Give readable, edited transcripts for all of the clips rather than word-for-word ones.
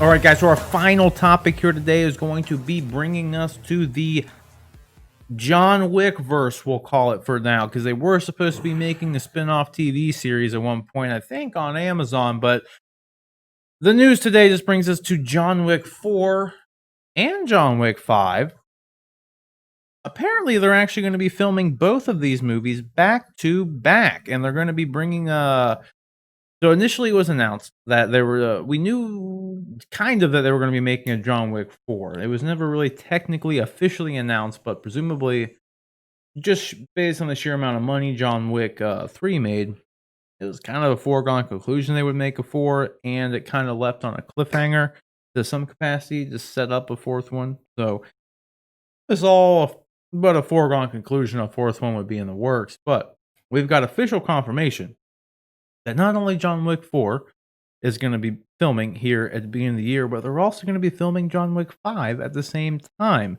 All right, guys, so our final topic here today is going to be bringing us to the John Wick verse, we'll call it for now, because they were supposed to be making a spin-off TV series at one point, I think, on Amazon, but the news today just brings us to John Wick 4 and John Wick 5. Apparently, they're actually going to be filming both of these movies back to back, and they're going to be bringing So initially, it was announced that there were. We knew kind of that they were going to be making a John Wick 4. It was never really technically officially announced, but presumably, just based on the sheer amount of money John Wick 3 made, it was kind of a foregone conclusion they would make a 4, and it kind of left on a cliffhanger to some capacity to set up a fourth one. So it's all but a foregone conclusion a fourth one would be in the works. But we've got official confirmation that not only John Wick 4 is going to be filming here at the beginning of the year, but they're also going to be filming John Wick 5 at the same time.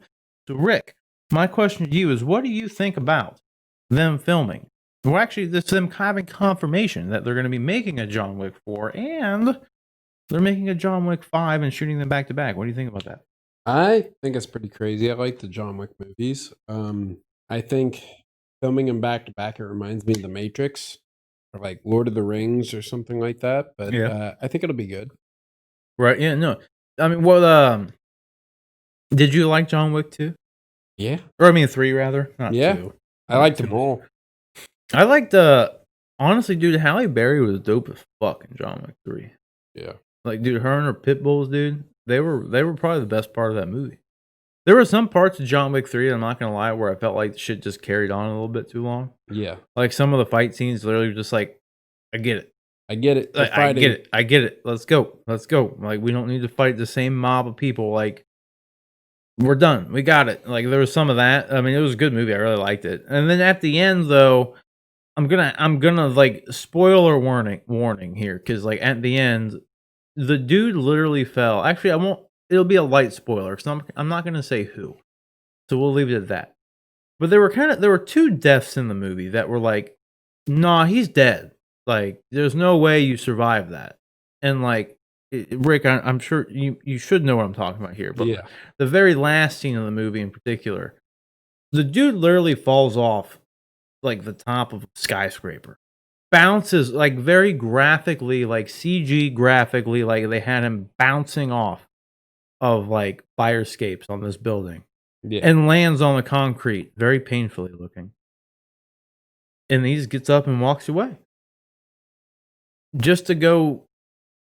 So, Rick, my question to you is, what do you think about them filming? Well, actually, this them having confirmation that they're going to be making a John Wick 4 and they're making a John Wick 5 and shooting them back to back. What do you think about that? I think it's pretty crazy. I like the John Wick movies. I think filming them back to back, it reminds me of The Matrix or like Lord of the Rings or something like that. But Yeah. I think it'll be good. Right. Yeah. No. I mean, well, did you like John Wick 2? Yeah. Or I mean, 3 rather. Not Yeah. 2. I liked them all. I liked honestly, dude, Halle Berry was dope as fuck in John Wick 3. Yeah. Like, dude, her and her pit bulls, dude, they were probably the best part of that movie. There were some parts of John Wick 3, I'm not gonna lie, where I felt like the shit just carried on a little bit too long. Yeah. Like some of the fight scenes literally were just like, I get it. I get it. Like, I get it. I get it. Let's go. Let's go. Like, we don't need to fight the same mob of people. Like, we're done. We got it. Like, there was some of that. I mean, it was a good movie. I really liked it. And then at the end, though, I'm gonna like spoiler warning here, because like at the end, the dude literally fell. Actually, I won't. It'll be a light spoiler, because I'm not gonna say who. So we'll leave it at that. But there were 2 deaths in the movie that were like, nah, he's dead. Like, there's no way you survive that. And like, Rick, I'm sure you should know what I'm talking about here. But Yeah. the very last scene of the movie in particular, the dude literally falls off like the top of a skyscraper, bounces like very graphically, like CG graphically, like they had him bouncing off of like fire escapes on this building, Yeah. and lands on the concrete, very painfully looking. And he just gets up and walks away, just to go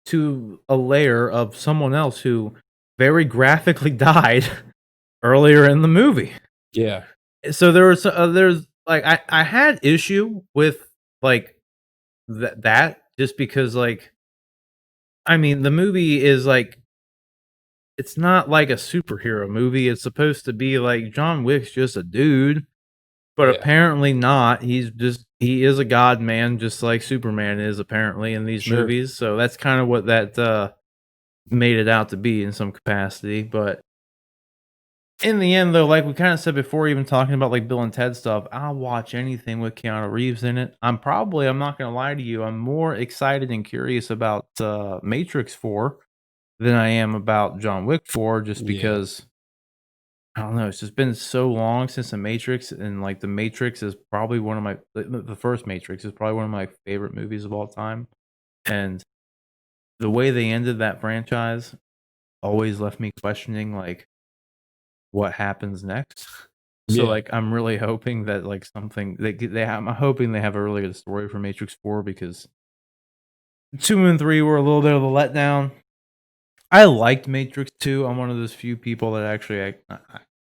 to a layer of someone else who very graphically died earlier in the movie. Yeah. So there's like I had issue with like that just because, like, I mean, the movie is like, it's not like a superhero movie. It's supposed to be like John Wick's just a dude, but Yeah. apparently not. He is a god man, just like Superman is apparently in these Sure. movies. So that's kind of what that made it out to be in some capacity. But in the end, though, like we kind of said before, even talking about like Bill and Ted stuff, I'll watch anything with Keanu Reeves in it. I'm not going to lie to you, I'm more excited and curious about Matrix 4 than I am about John Wick 4, just Yeah. because, I don't know, it's just been so long since the Matrix, and like the Matrix is probably one of my, the first Matrix is probably one of my favorite movies of all time. And the way they ended that franchise always left me questioning, like, what happens next. So Yeah. like, I'm really hoping that like something I'm hoping they have a really good story for Matrix 4, because 2 and 3 were a little bit of a letdown. I liked Matrix 2. I'm one of those few people that actually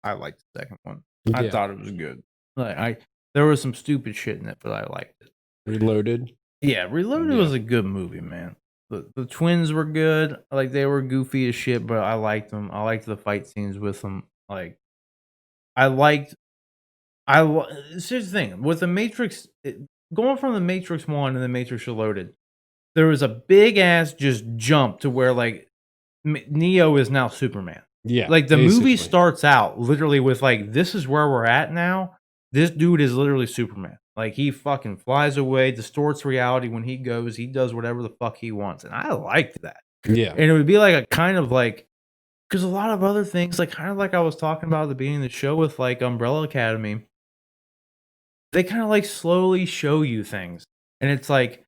I liked the second one. I Yeah. thought it was good. Like, there was some stupid shit in it, but I liked it. Reloaded. Yeah, Reloaded Yeah. was a good movie, man. The twins were good. Like, they were goofy as shit, but I liked them. I liked the fight scenes with them. Like, here's the thing with the Matrix, going from the Matrix 1 and the Matrix Reloaded, there was a big ass just jump to where like Neo is now Superman. Yeah. Like, the movie basically. starts out literally with like, this is where we're at now. This dude is literally Superman. Like, he fucking flies away, distorts reality when he goes, he does whatever the fuck he wants. And I liked that. Yeah. And it would be like a kind of like, because a lot of other things, like kind of like I was talking about at the beginning of the show with like Umbrella Academy, they kind of like slowly show you things. And it's like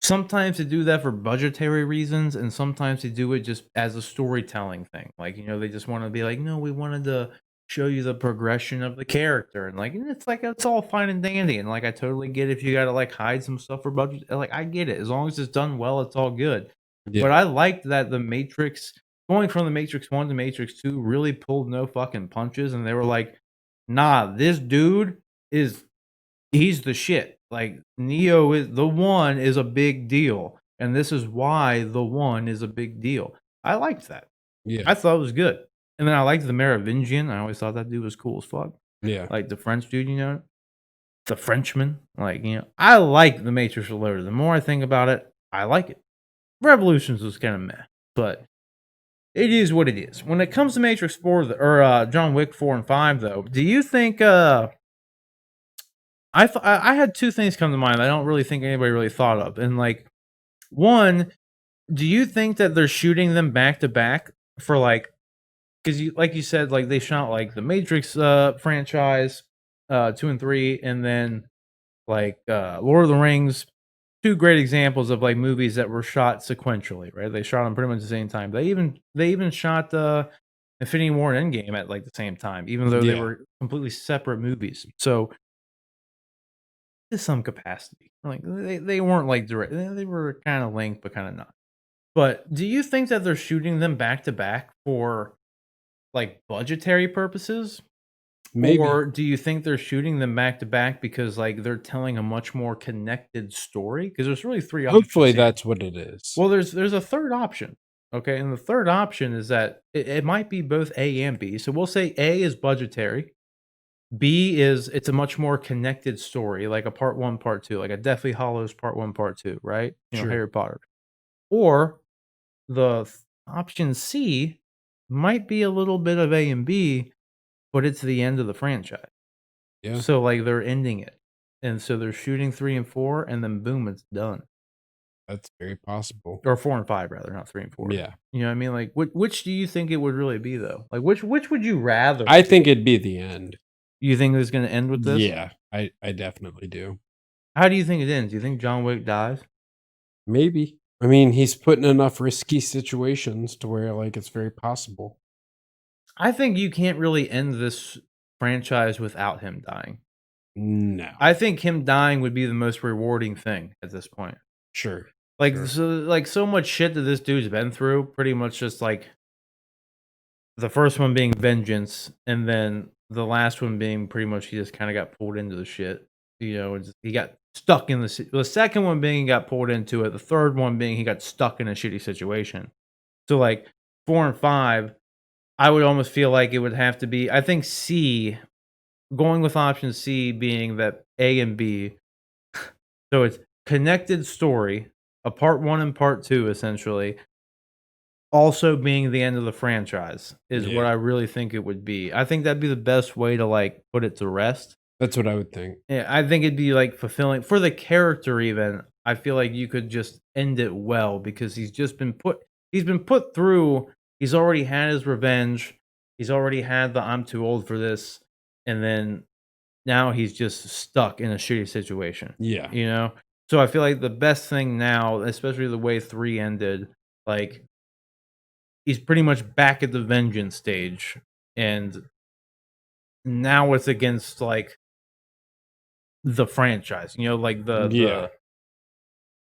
sometimes they do that for budgetary reasons, and sometimes they do it just as a storytelling thing. Like, they just want to be like, no, we wanted to show you the progression of the character. And it's like, it's all fine and dandy. And like, I totally get if you got to like hide some stuff for budget. Like, I get it. As long as it's done well, it's all good. Yeah. But I liked that the Matrix, going from the Matrix 1 to Matrix 2, really pulled no fucking punches. And they were like, nah, this dude is he's the shit. Like Neo is the one is a big deal, and this is why the one is a big deal. I liked that. Yeah. I thought it was good, and then I liked the Merovingian. I always thought that dude was cool as fuck. Yeah. Like the French dude, the Frenchman. Like I like the Matrix Reloaded. The more I think about it, I like it. Revolutions was kind of meh, but it is what it is. When it comes to Matrix 4 or John Wick 4 and 5, though, do you think I had two things come to mind I don't really think anybody really thought of. And like one, do you think that they're shooting them back to back for like because you said like they shot like the Matrix franchise 2 and 3 and then like Lord of the Rings, two great examples of like movies that were shot sequentially, right? They shot them pretty much at the same time. They even shot Infinity War and Endgame at like the same time, even though they Yeah. were completely separate movies. So to some capacity. Like they weren't like direct. They were kind of linked, but kind of not. But do you think that they're shooting them back to back for like budgetary purposes? Maybe. Or do you think they're shooting them back to back because like they're telling a much more connected story? Because there's really three options. Hopefully here. that's what it is. Well, there's a third option. Okay, and the third option is that it might be both A and B. So we'll say A is budgetary. B is it's a much more connected story, like a part 1, part 2, like a Deathly Hollows part 1, part 2, right? Sure. Harry Potter. Or option C might be a little bit of A and B, but it's the end of the franchise. Yeah. So like they're ending it. And so they're shooting 3 and 4 and then boom, it's done. That's very possible. Or 4 and 5 rather, not 3 and 4. Yeah. You know what I mean? Like which do you think it would really be though? Like which would you rather? I think it'd be the end. You think it's going to end with this? Yeah, I definitely do. How do you think it ends? Do you think John Wick dies? Maybe. I mean, he's put in enough risky situations to where like it's very possible. I think you can't really end this franchise without him dying. No. I think him dying would be the most rewarding thing at this point. Sure. Like Sure. so much shit that this dude's been through, pretty much just like the first one being vengeance, and then the last one being pretty much he just kind of got pulled into the shit. He got stuck in the second one being he got pulled into it. The third one being he got stuck in a shitty situation. So like 4 and 5, I would almost feel like it would have to be. I think C, going with option C being that A and B. So it's connected story, a part 1 and part 2 essentially. Also being the end of the franchise is what I really think it would be. I think that'd be the best way to like put it to rest. That's what I would think. Yeah, I think it'd be like fulfilling for the character even. I feel like you could just end it well because he's been put through, he's already had his revenge. He's already had the I'm too old for this, and then now he's just stuck in a shitty situation. Yeah. So I feel like the best thing now, especially the way 3 ended, like he's pretty much back at the vengeance stage, and now it's against like the franchise, like the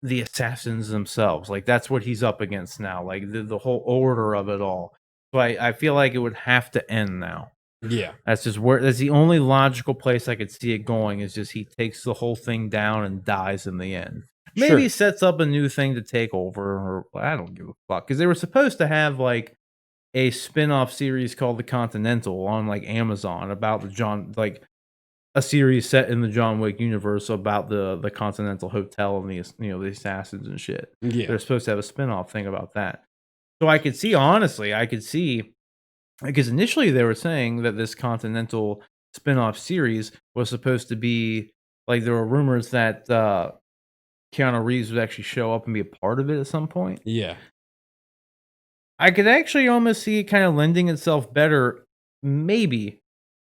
assassins themselves. Like that's what he's up against now, like the whole order of it all. So I feel like it would have to end now. Yeah. That's the only logical place I could see it going is just he takes the whole thing down and dies in the end. Maybe sets up a new thing to take over, or I don't give a fuck. Because they were supposed to have like a spin-off series called The Continental on like Amazon about a series set in the John Wick universe about the Continental Hotel and the assassins and shit. Yeah. They're supposed to have a spin-off thing about that. So I could see because initially they were saying that this Continental spin-off series was supposed to be like there were rumors that Keanu Reeves would actually show up and be a part of it at some point. Yeah. I could actually almost see it kind of lending itself better, maybe,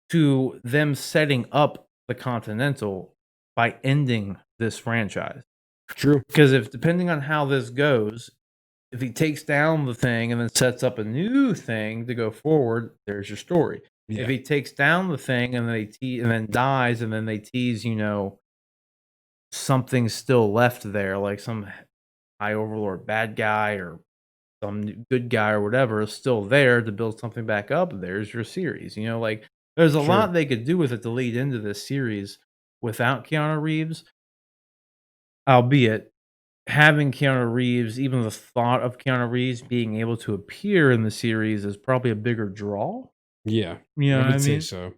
to them setting up the Continental by ending this franchise. True. Because if depending on how this goes, if he takes down the thing and then sets up a new thing to go forward, there's your story. Yeah. If he takes down the thing and then dies and then they tease, something's still left there, like some high overlord bad guy or some good guy or whatever is still there to build something back up, there's your series. Like there's a Sure. lot they could do with it to lead into this series without Keanu Reeves, albeit having Keanu Reeves, even the thought of Keanu Reeves being able to appear in the series is probably a bigger draw. Yeah. You know I what I would say mean? so.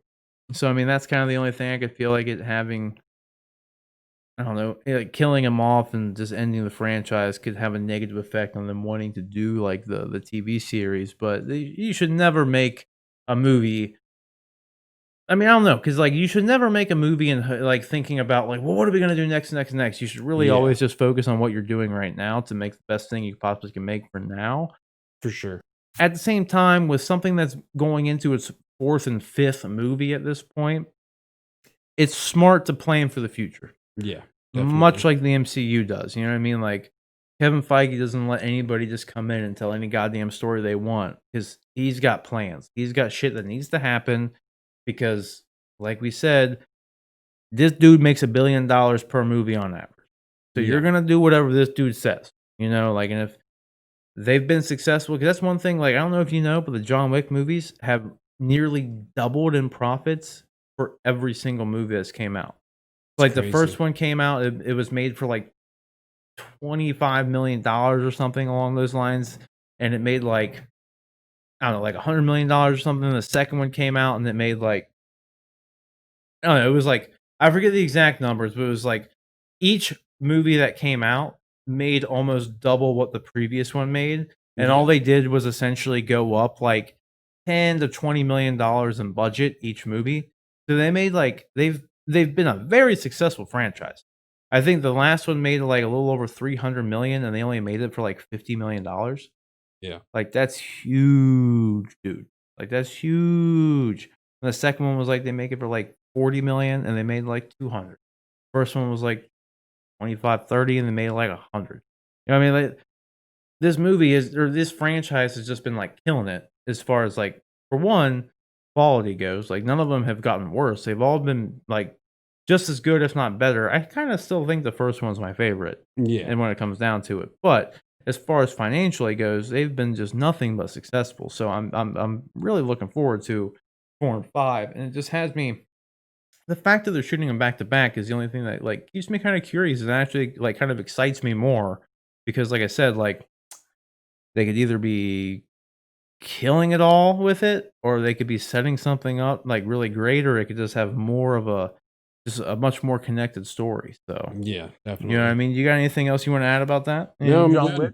So I mean that's kind of the only thing I could feel like it having. I don't know, like killing him off and just ending the franchise could have a negative effect on them wanting to do like the TV series. But you should never make a movie. I mean, I don't know, because like you should never make a movie and like thinking about like, well, what are we gonna do next? You should really Yeah. always just focus on what you're doing right now to make the best thing you possibly can make for now. For sure. At the same time, with something that's going into its fourth and fifth movie at this point, it's smart to plan for the future. Yeah. Much Definitely. like the MCU does, you know what I mean? Like, Kevin Feige doesn't let anybody just come in and tell any goddamn story they want because he's got plans. He's got shit that needs to happen because, like we said, this dude makes $1 billion per movie on average. So you're Yeah. gonna do whatever this dude says, like, and if they've been successful, because that's one thing. Like, I don't know if you know, but the John Wick movies have nearly doubled in profits for every single movie that's came out. It's Like the crazy. first one came out, it was made for like $25 million or something along those lines, and it made like I don't know, like $100 million or something. The second one came out and it made like I don't know, it was like I forget the exact numbers, but it was like each movie that came out made almost double what the previous one made, and all Yeah. they did was essentially go up like 10 to 20 million dollars in budget each movie. So they made like they've been a very successful franchise. I think the last one made like a little over 300 million and they only made it for like 50 million dollars. Yeah. Like that's huge, dude. Like that's huge. And the second one was like they make it for like 40 million and they made like 200. First one was like 25, 30 and they made like 100. You know what I mean? Like this movie is or this franchise has just been like killing it as far as like for one quality goes. Like none of them have gotten worse. They've all been like just as good, if not better. I kind of still think the first one's my favorite, Yeah. and when it comes down to it, but as far as financially goes, they've been just nothing but successful. So I'm really looking forward to 4 and 5, and it just has me. The fact that they're shooting them back to back is the only thing that like keeps me kind of curious and actually like kind of excites me more because, like I said, like they could either be killing it all with it, or they could be setting something up like really great, or it could just have more of a just a much more connected story. So Yeah. you know what I Definitely. mean? You got anything else you want to add about that? No, And I'm John good. Wick?